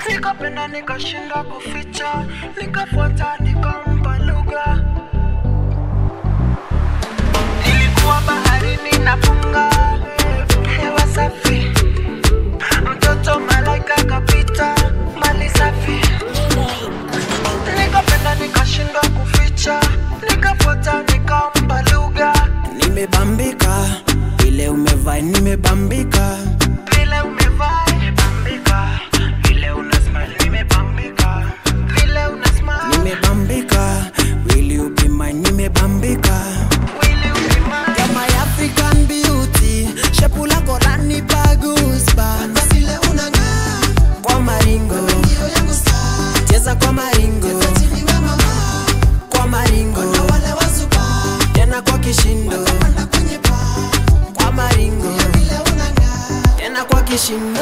Nikapenda nikashinda kuficha, nikafuata nikampa lugha. Nilikuwa baharini napunga hewa safi, mtoto malaika kapita mali safi. Nikapenda nikashinda kuficha, nikafuata nikampa lugha. Nimebambika vile umevai, nimebambika vile umevai, nimebambika vile una smile, nimebambika vile una smile, nimebambika. Will you be mine? Nimebambika. Will you be mine? You're my African beauty, shepu lako lanipa goosebumps. Vile unang'aa Kwa maringo, ndio yangu star. cheza kwa maringo, Chini we mama, kwa maringo, na wale wazuba tena kwa kishindo, panda kwenye paa. kwa maringo, Vile unang'aa tena kwa kishindo.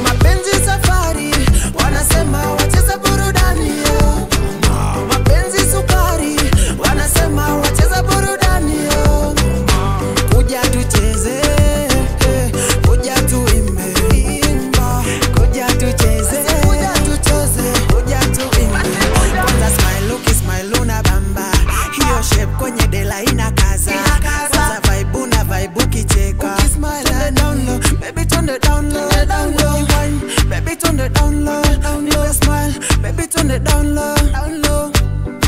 Mapenzi safari, wanasema wacheza burudani yo. Mapenzi sukari, wanasema wacheza burudani yo. Kuja tucheze, kuja tuimbe, kuja tucheze, kuja tuimbe. Kwanza smile, ukismile unabamba, hiyo shape kwenye dela inakaza. Kwanza vibe una vibe ukicheka, turn it down low, baby turn it down low, down low. Baby turn it down low, down low. Smile, baby turn it down low, down low.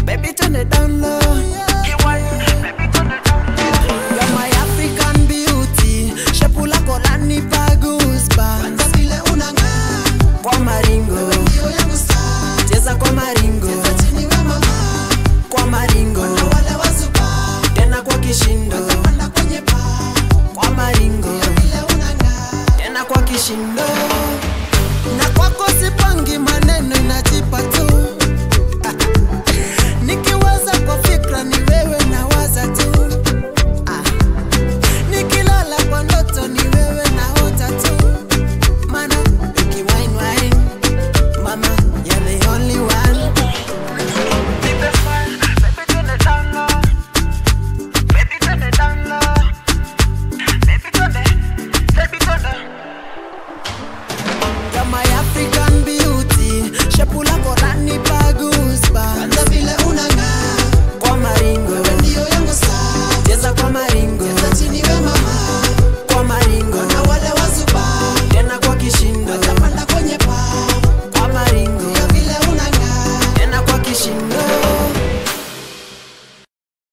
Baby turn it down low. You want, baby turn it down low. You're my African beauty, shepu lako lanipa goosebumps. vile unang'aa Kwa maringo, ndio yangu star. cheza kwa maringo, Chini we mama, kwa maringo, na wale wazuba tena kwa kishindo, panda kwenye paa. kwa maringo, Vile unang'aa tena kwa kishindo. Na kwako sipangi maneno, inajipa tu. Nikiwaza kwa fikra ni